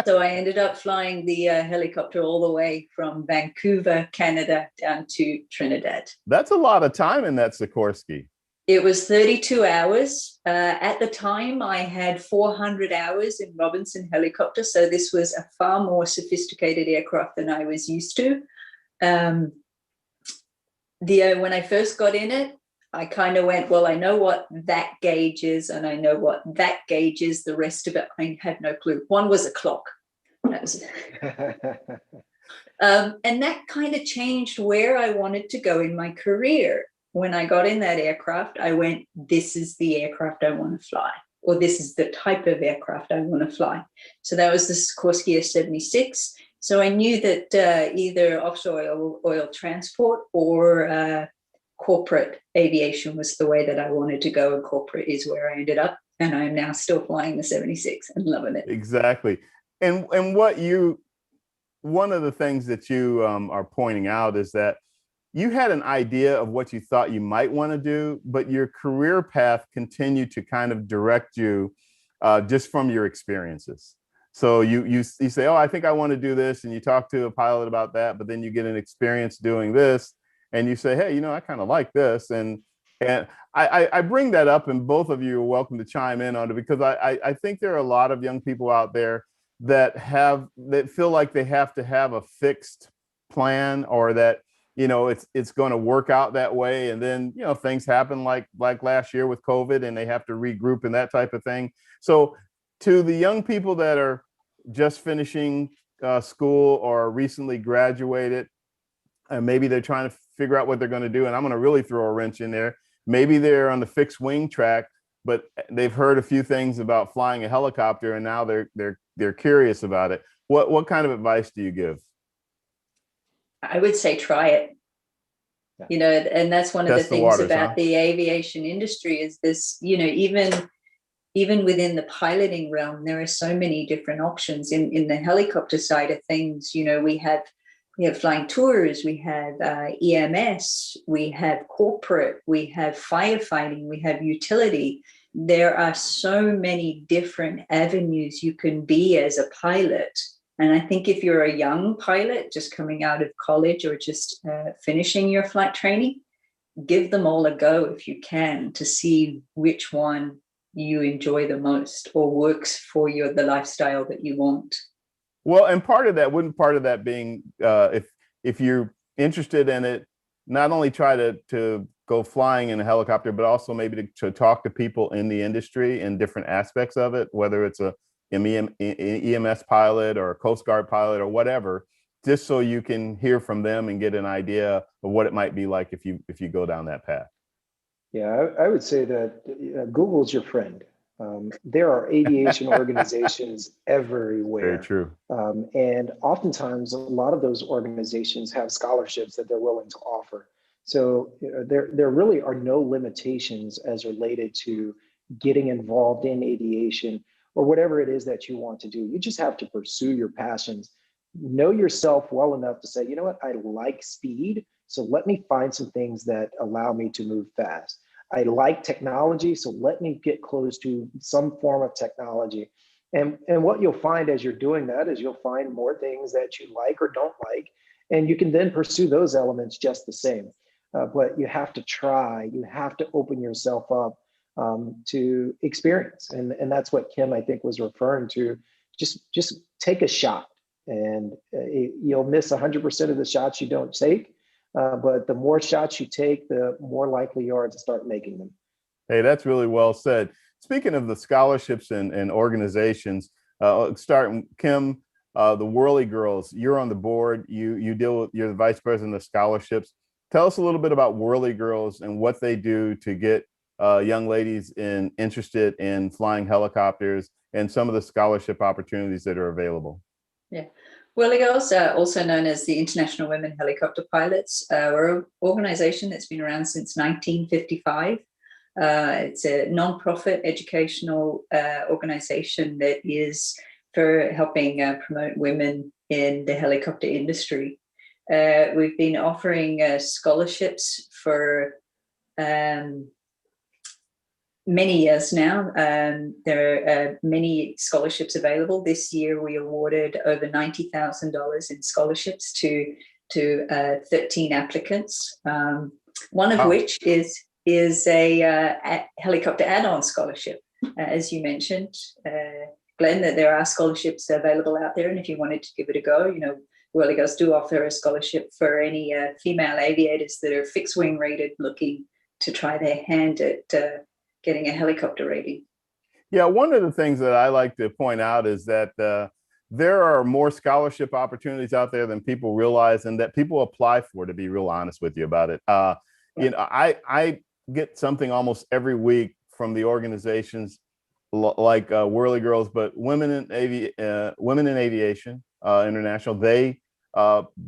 So I ended up flying the helicopter all the way from Vancouver, Canada, down to Trinidad. That's a lot of time in that Sikorsky. It was 32 hours. At the time, I had 400 hours in Robinson helicopter. So this was a far more sophisticated aircraft than I was used to. When I first got in it, I kind of went, well, I know what that gauge is, and I know what that gauge is. The rest of it, I had no clue. One was a clock. That was and that kind of changed where I wanted to go in my career. When I got in that aircraft, I went, this is the aircraft I want to fly, or this is the type of aircraft I want to fly. So that was the Sikorsky S76. So I knew that either offshore oil transport or corporate aviation was the way that I wanted to go, and corporate is where I ended up, and I'm now still flying the 76 and loving it. Exactly. And one of the things that you are pointing out is that you had an idea of what you thought you might want to do, but your career path continued to kind of direct you just from your experiences. So you say, "Oh, I think I want to do this," and you talk to a pilot about that, but then you get an experience doing this, and you say, "Hey, I kind of like this." And I bring that up, and both of you are welcome to chime in on it, because I think there are a lot of young people out there that feel like they have to have a fixed plan, or that it's going to work out that way, and then things happen like last year with COVID, and they have to regroup and that type of thing. So to the young people that are just finishing school or recently graduated, and maybe they're trying to figure out what they're going to do, and I'm going to really throw a wrench in there. Maybe they're on the fixed wing track, but they've heard a few things about flying a helicopter, and now they're curious about it. What kind of advice do you give? I would say try it. And that's one of the things about the aviation industry is this, even even within the piloting realm, there are so many different options. In the helicopter side of things, you know, we have flying tours, we have EMS, we have corporate, we have firefighting, we have utility. There are so many different avenues you can be as a pilot. And I think if you're a young pilot just coming out of college or just finishing your flight training, give them all a go if you can, to see which one you enjoy the most or works for the lifestyle that you want. Well, and wouldn't part of that being if you're interested in it, not only try to go flying in a helicopter, but also maybe to talk to people in the industry in different aspects of it, whether it's a EMS pilot or a Coast Guard pilot or whatever, just so you can hear from them and get an idea of what it might be like if you go down that path. Yeah, I would say that Google's your friend. There are aviation organizations everywhere. Very true. And oftentimes, a lot of those organizations have scholarships that they're willing to offer. So there really are no limitations as related to getting involved in aviation or whatever it is that you want to do. You just have to pursue your passions. Know yourself well enough to say, you know what, I like speed, so let me find some things that allow me to move fast. I like technology, so let me get close to some form of technology. And what you'll find as you're doing that is you'll find more things that you like or don't like, and you can then pursue those elements just the same. But you have to try, you have to open yourself up to experience. And that's what Kim, I think, was referring to. Just take a shot, and you'll miss 100% of the shots you don't take. But the more shots you take, the more likely you are to start making them. Hey, that's really well said. Speaking of the scholarships and organizations, starting Kim, the Whirly Girls, you're on the board. You're the vice president of scholarships. Tell us a little bit about Whirly Girls and what they do to get young ladies interested in flying helicopters and some of the scholarship opportunities that are available. Yeah. Whirly Girls, also known as the International Women Helicopter Pilots, we're an organization that's been around since 1955. It's a non-profit educational organization that is for helping promote women in the helicopter industry. We've been offering scholarships for many years now. There are many scholarships available. This year, we awarded over $90,000 in scholarships to 13 applicants. One of which is a helicopter add-on scholarship, as you mentioned, Glenn. That there are scholarships available out there, and if you wanted to give it a go, you know, Whirly Girls do offer a scholarship for any female aviators that are fixed wing rated, looking to try their hand at getting a helicopter rating. Yeah, one of the things that I like to point out is that there are more scholarship opportunities out there than people realize, and that people apply for, to be real honest with you about it. You know, I get something almost every week from the organizations like Whirly Girls, but Women in Aviation International. They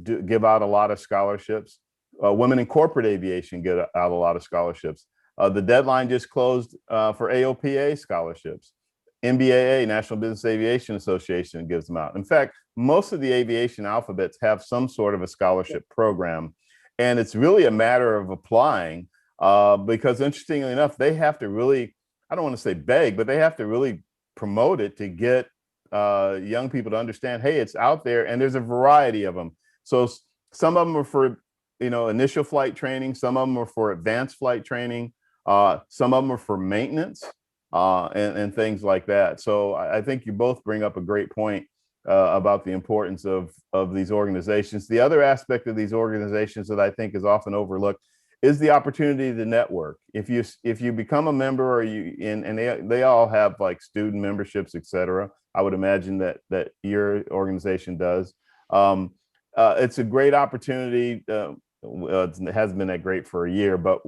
give out a lot of scholarships. Women in Corporate Aviation get out a lot of scholarships. The deadline just closed for AOPA scholarships. NBAA, National Business Aviation Association, gives them out. In fact, most of the aviation alphabets have some sort of a scholarship program. And it's really a matter of applying because, interestingly enough, they have to really, I don't want to say beg, but they have to really promote it to get young people to understand, hey, it's out there, and there's a variety of them. So some of them are for, you know, initial flight training. Some of them are for advanced flight training. Some of them are for maintenance and things like that. So I think you both bring up a great point about the importance of these organizations. The other aspect of these organizations that I think is often overlooked is the opportunity to network. If you become a member, or they all have like student memberships, et cetera. I would imagine that your organization does. It's a great opportunity. It hasn't been that great for a year, but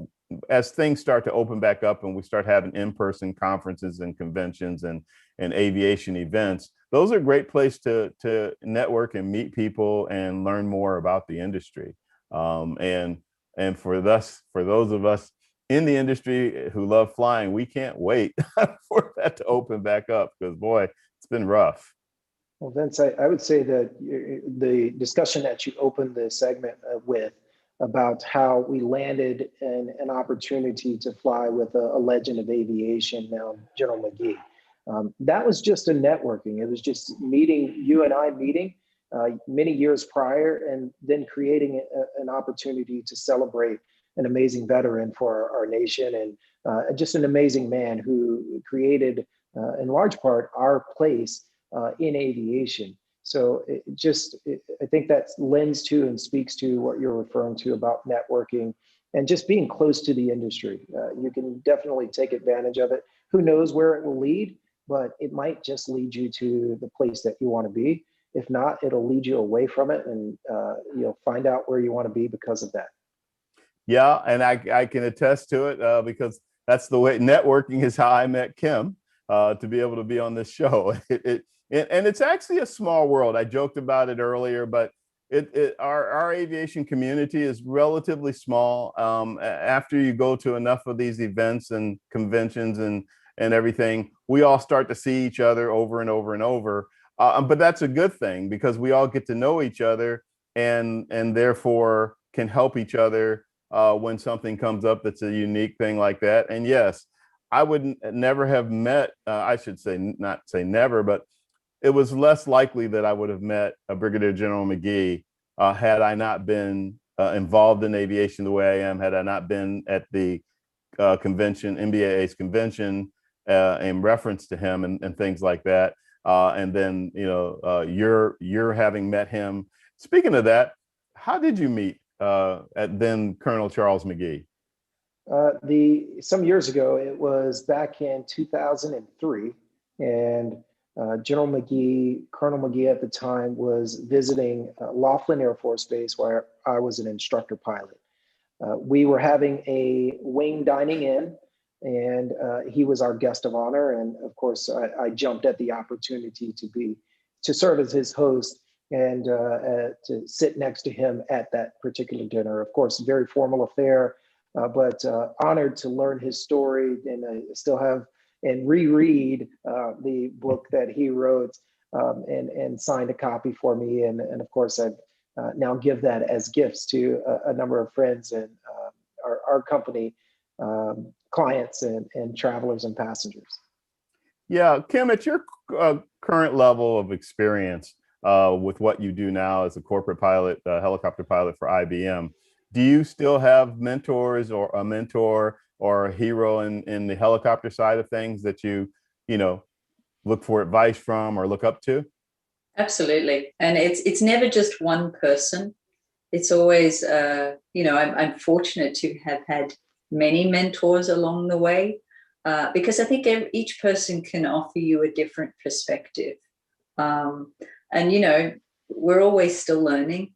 as things start to open back up and we start having in-person conferences and conventions and aviation events, those are a great place to network and meet people and learn more about the industry. And for those of us in the industry who love flying, we can't wait for that to open back up, because boy, it's been rough. Well, Vince, I would say that the discussion that you opened the segment with about how we landed in an opportunity to fly with a legend of aviation, now General Mcgee. That was just a networking. It was just meeting, you and I meeting many years prior, and then creating an opportunity to celebrate an amazing veteran for our nation, and just an amazing man who created, in large part, our place in aviation. So I think that lends to and speaks to what you're referring to about networking and just being close to the industry. You can definitely take advantage of it. Who knows where it will lead, but it might just lead you to the place that you want to be. If not, it'll lead you away from it, and you'll find out where you want to be because of that. Yeah, and I can attest to it because that's the way networking is how I met Kim to be able to be on this show. And it's actually a small world. I joked about it earlier, but our aviation community is relatively small. After you go to enough of these events and conventions and everything, we all start to see each other over and over and over. But that's a good thing, because we all get to know each other, and therefore can help each other when something comes up that's a unique thing like that. And yes, I would never have met, I should say, not say never, but it was less likely that I would have met a Brigadier General Mcgee had I not been involved in aviation the way I am, had I not been at the convention, NBAA's convention, in reference to him and things like that. And then, you're having met him. Speaking of that, how did you meet at then Colonel Charles Mcgee? Some years ago, it was back in 2003, and General Mcgee, Colonel Mcgee at the time, was visiting Laughlin Air Force Base, where I was an instructor pilot. We were having a wing dining in, and he was our guest of honor. And of course, I jumped at the opportunity to serve as his host and to sit next to him at that particular dinner. Of course, a very formal affair, but honored to learn his story, and I still have and reread the book that he wrote, and signed a copy for me. And of course, I now give that as gifts to a number of friends and our company, clients and travelers and passengers. Yeah, Kim, at your current level of experience with what you do now as a corporate pilot, helicopter pilot for IBM, do you still have mentors or a mentor or a hero in the helicopter side of things that you look for advice from or look up to? Absolutely. And it's never just one person. It's always, I'm fortunate to have had many mentors along the way, because I think each person can offer you a different perspective. And we're always still learning.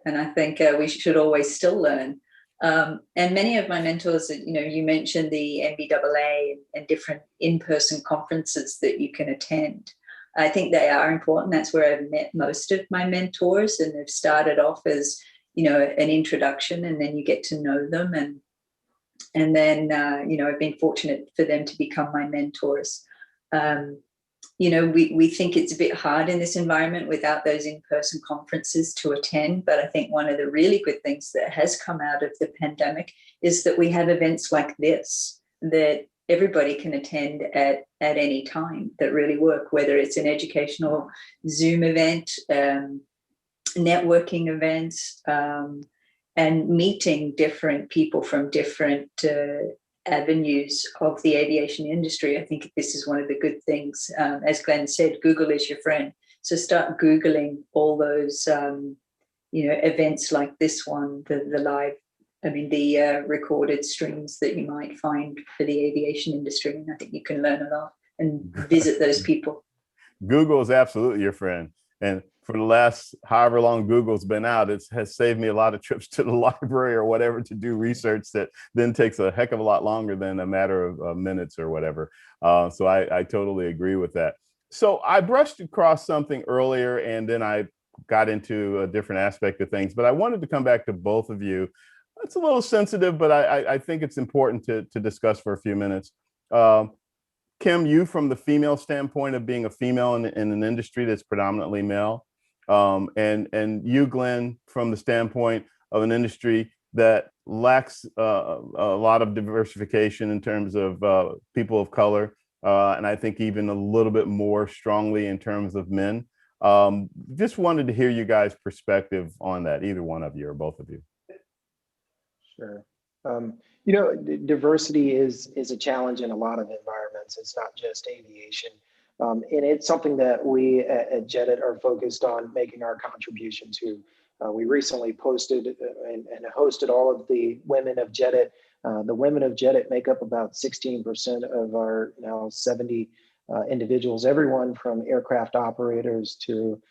And I think we should always still learn. And many of my mentors, you mentioned the NBAA and different in-person conferences that you can attend. I think they are important. That's where I've met most of my mentors, and they've started off as, an introduction, and then you get to know them. And then, I've been fortunate for them to become my mentors. We think it's a bit hard in this environment without those in-person conferences to attend. But I think one of the really good things that has come out of the pandemic is that we have events like this that everybody can attend at any time that really work, whether it's an educational Zoom event, networking events, and meeting different people from different avenues of the aviation industry. I think this is one of the good things. As Glenn said, Google is your friend. So start Googling all those, events like this one, the live, the recorded streams that you might find for the aviation industry. And I think you can learn a lot and visit those people. Google is absolutely your friend. And for the last however long Google's been out, it has saved me a lot of trips to the library or whatever to do research that then takes a heck of a lot longer than a matter of minutes or whatever. So I totally agree with that. So I brushed across something earlier, and then I got into a different aspect of things, but I wanted to come back to both of you. it's a little sensitive, but I think it's important to discuss for a few minutes. Kim, you from the female standpoint of being a female in an industry that's predominantly male, and you, Glenn, from the standpoint of an industry that lacks a lot of diversification in terms of people of color, and I think even a little bit more strongly in terms of men. Just wanted to hear you guys' perspective on that, either one of you or both of you. Sure. You know, diversity is a challenge in a lot of environments. It's not just aviation. And it's something that we at JEDIT are focused on making our contribution to. We recently posted and hosted all of the women of JEDIT. The women of JEDIT make up about 16% of our now 70 individuals, everyone from aircraft operators to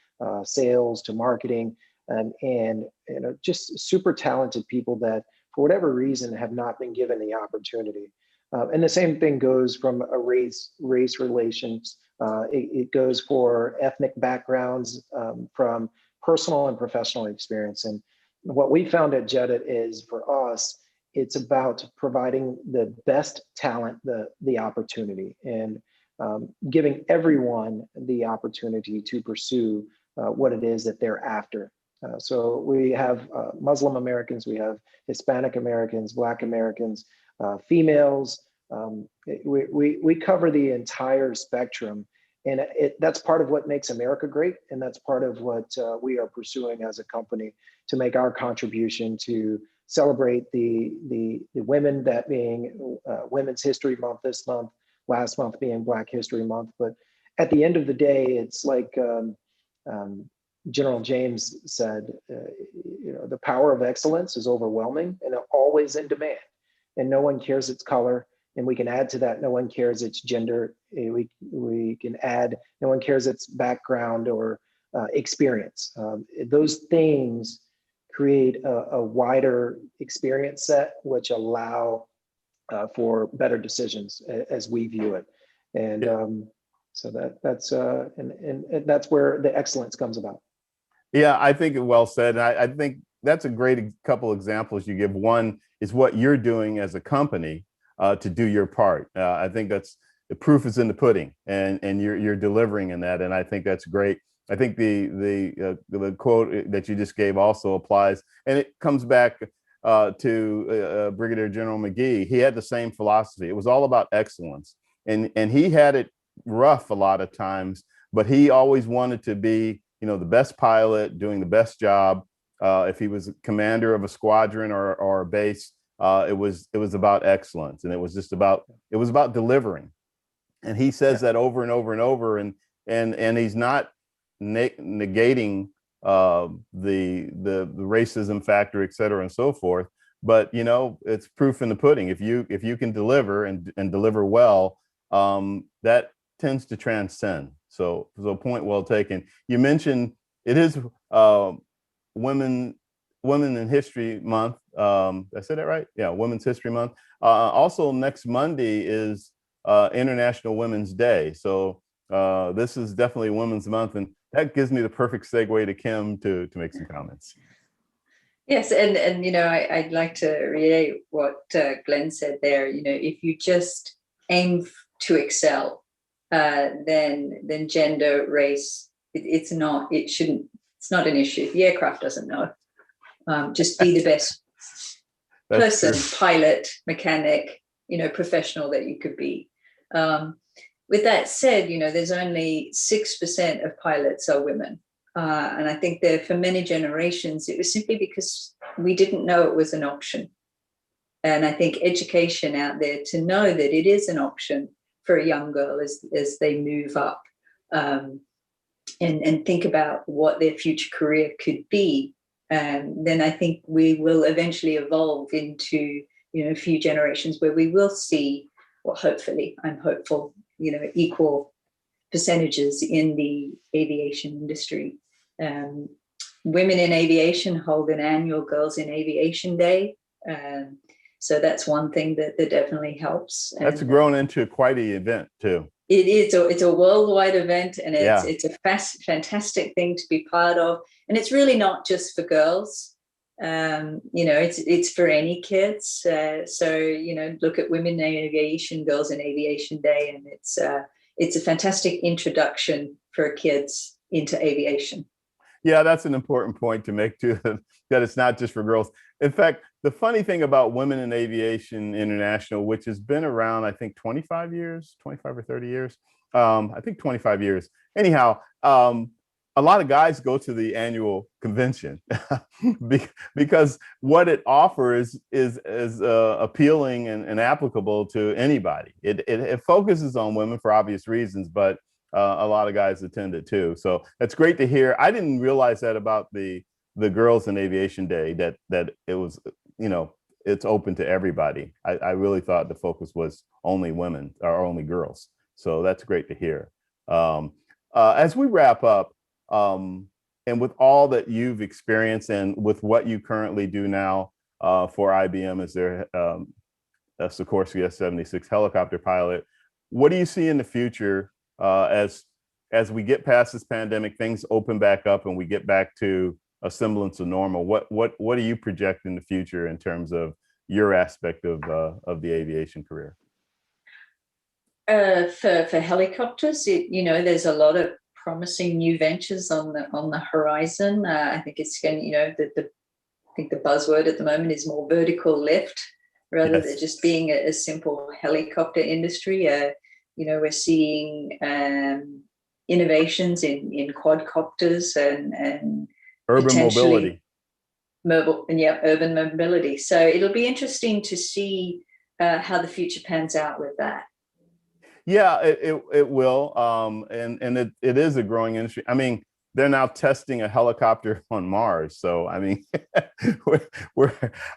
sales to marketing, and you know, just super talented people that for whatever reason have not been given the opportunity. And the same thing goes from a race relations. It goes for ethnic backgrounds, from personal and professional experience. And what we found at JEDIT is, for us, it's about providing the best talent the opportunity, and giving everyone the opportunity to pursue what it is that they're after. So we have Muslim Americans, we have Hispanic Americans, Black Americans, females. We cover the entire spectrum, and that's part of what makes America great, and that's part of what we are pursuing as a company, to make our contribution to celebrate the women, that being Women's History Month this month, last month being Black History Month. But at the end of the day, it's like General James said, you know, the power of excellence is overwhelming and always in demand, and no one cares its color. And we can add to that, no one cares its gender. We can add, no one cares its background or experience. Those things create a wider experience set, which allow for better decisions as we view it. And so that's that's where the excellence comes about. Yeah, I think well said. And I think that's a great couple examples you give. One is what you're doing as a company to do your part. I think that's, the proof is in the pudding, and you're delivering in that. And I think that's great. I think the quote that you just gave also applies, and it comes back to Brigadier General Mcgee. He had the same philosophy. It was all about excellence, and he had it rough a lot of times, but he always wanted to be, you know, the best pilot, doing the best job. If he was commander of a squadron or a base, it was about excellence, and it was about delivering. And he says that over and over and over, and he's not negating the racism factor, et cetera, and so forth. But you know, it's proof in the pudding. If you can deliver and deliver well, that tends to transcend. So point well taken. You mentioned it is Women in History Month. Did I say that right? Yeah, Women's History Month. Also, next Monday is International Women's Day. So this is definitely Women's Month, and that gives me the perfect segue to Kim to make some comments. Yes, and you know, I'd like to reiterate what Glenn said there. You know, if you just aim to excel, then gender, race, it's not an issue. The aircraft doesn't know. Just be the best person, true. Pilot, mechanic, you know, professional that you could be. With that said, you know, there's only 6% of pilots are women. And I think that for many generations, it was simply because we didn't know it was an option. And I think education out there to know that it is an option for a young girl as they move up and think about what their future career could be. Then I think we will eventually evolve into, you know, a few generations where we will see, well, hopefully, I'm hopeful, you know, equal percentages in the aviation industry. Women in Aviation hold an annual Girls in Aviation Day. So that's one thing that definitely helps. And that's grown into quite an event too. It is. It's a worldwide event, and it's a fantastic thing to be part of. And it's really not just for girls. It's for any kids. So look at Women in Aviation, Girls in Aviation Day, and it's a fantastic introduction for kids into aviation. Yeah, that's an important point to make too, that it's not just for girls. In fact, the funny thing about Women in Aviation International, which has been around, I think 25 years, 25 or 30 years, I think 25 years. Anyhow, a lot of guys go to the annual convention because what it offers is appealing and applicable to anybody. It focuses on women for obvious reasons, but a lot of guys attend it too. So that's great to hear. I didn't realize that about the Girls in Aviation Day, that it was, it's open to everybody. I really thought the focus was only women or only girls. So that's great to hear. As we wrap up, and with all that you've experienced and with what you currently do now for IBM as their a Sikorsky S76 helicopter pilot, what do you see in the future as we get past this pandemic, things open back up and we get back to a semblance of normal? What do you project in the future in terms of your aspect of the aviation career? For helicopters, there's a lot of promising new ventures on the horizon. I think it's going, I think the buzzword at the moment is more vertical lift rather than just being a simple helicopter industry. We're seeing innovations in quadcopters and urban mobility. Urban mobility. So it'll be interesting to see how the future pans out with that. Yeah, it will. And it is a growing industry. I mean, they're now testing a helicopter on Mars. So, I mean,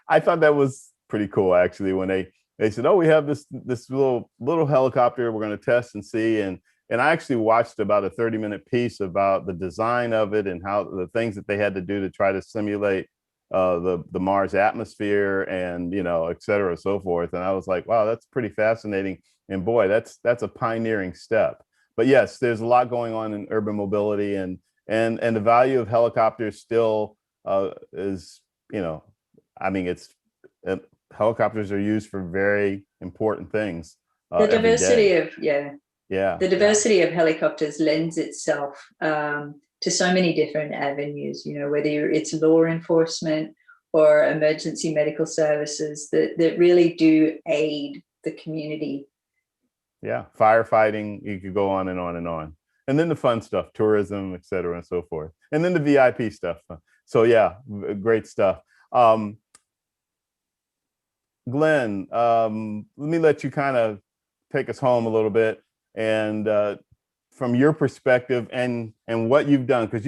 I thought that was pretty cool, actually, when they said, oh, we have this little helicopter we're going to test and see. And I actually watched about a 30-minute piece about the design of it and how the things that they had to do to try to simulate the Mars atmosphere and, et cetera, so forth. And I was like, wow, that's pretty fascinating. And boy, that's a pioneering step. But yes, there's a lot going on in urban mobility, and the value of helicopters still is, I mean, helicopters are used for very important things. The diversity of helicopters lends itself to so many different avenues. Whether it's law enforcement or emergency medical services that really do aid the community. Yeah, firefighting, you could go on and on and on. And then the fun stuff, tourism, et cetera, and so forth. And then the VIP stuff. So yeah, great stuff. Glenn, let me let you kind of take us home a little bit. And from your perspective and what you've done, because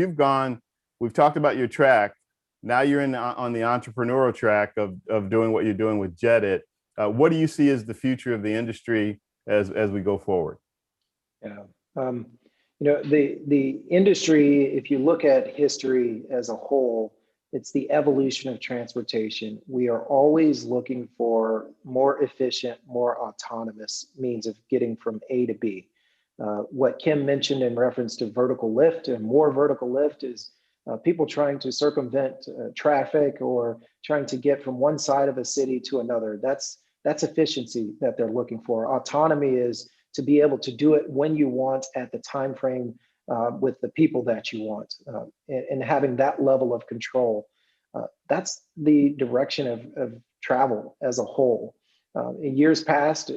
we've talked about your track. Now you're on the entrepreneurial track of doing what you're doing with JetIt. What do you see as the future of the industry as we go forward? Yeah, the industry, if you look at history as a whole, it's the evolution of transportation. We are always looking for more efficient, more autonomous means of getting from A to B. What Kim mentioned in reference to vertical lift and more vertical lift is people trying to circumvent traffic or trying to get from one side of a city to another. That's efficiency that they're looking for. Autonomy is to be able to do it when you want at the time frame with the people that you want, and having that level of control. That's the direction of travel as a whole. In years past,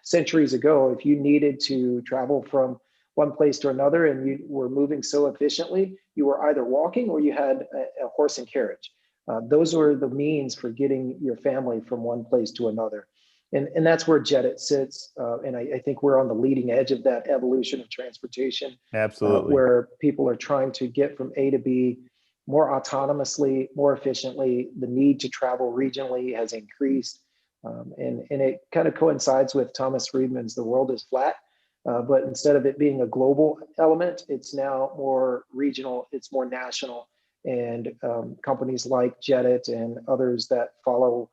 centuries ago, if you needed to travel from one place to another and you were moving so efficiently, you were either walking or you had a horse and carriage. Those were the means for getting your family from one place to another. And that's where JetIt sits. And I think we're on the leading edge of that evolution of transportation. Absolutely. Where people are trying to get from A to B more autonomously, more efficiently. The need to travel regionally has increased. And it kind of coincides with Thomas Friedman's "The World is Flat." But instead of it being a global element, it's now more regional, it's more national. And companies like JetIt and others that follow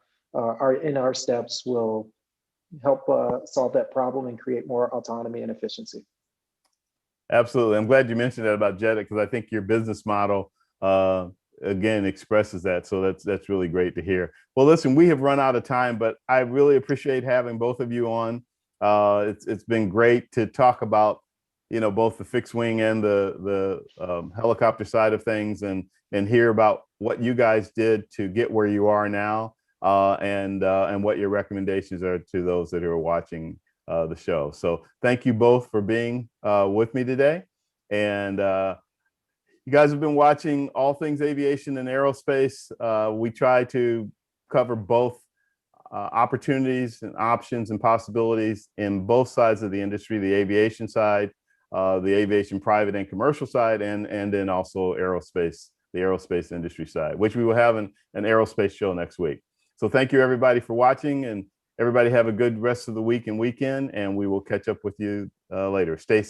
in our steps will help solve that problem and create more autonomy and efficiency. Absolutely. I'm glad you mentioned that about JetIt, because I think your business model again expresses that. So that's really great to hear. Well, listen, we have run out of time, but I really appreciate having both of you on. It's been great to talk about, you know, both the fixed wing and the helicopter side of things, and hear about what you guys did to get where you are now, and what your recommendations are to those that are watching the show. So thank you both for being with me today. And you guys have been watching All Things Aviation and Aerospace. We try to cover both opportunities and options and possibilities in both sides of the industry, the aviation side, the aviation private and commercial side, and then also aerospace, the aerospace industry side, which we will have an aerospace show next week. So thank you everybody for watching, and everybody have a good rest of the week and weekend, and we will catch up with you later. Stay safe.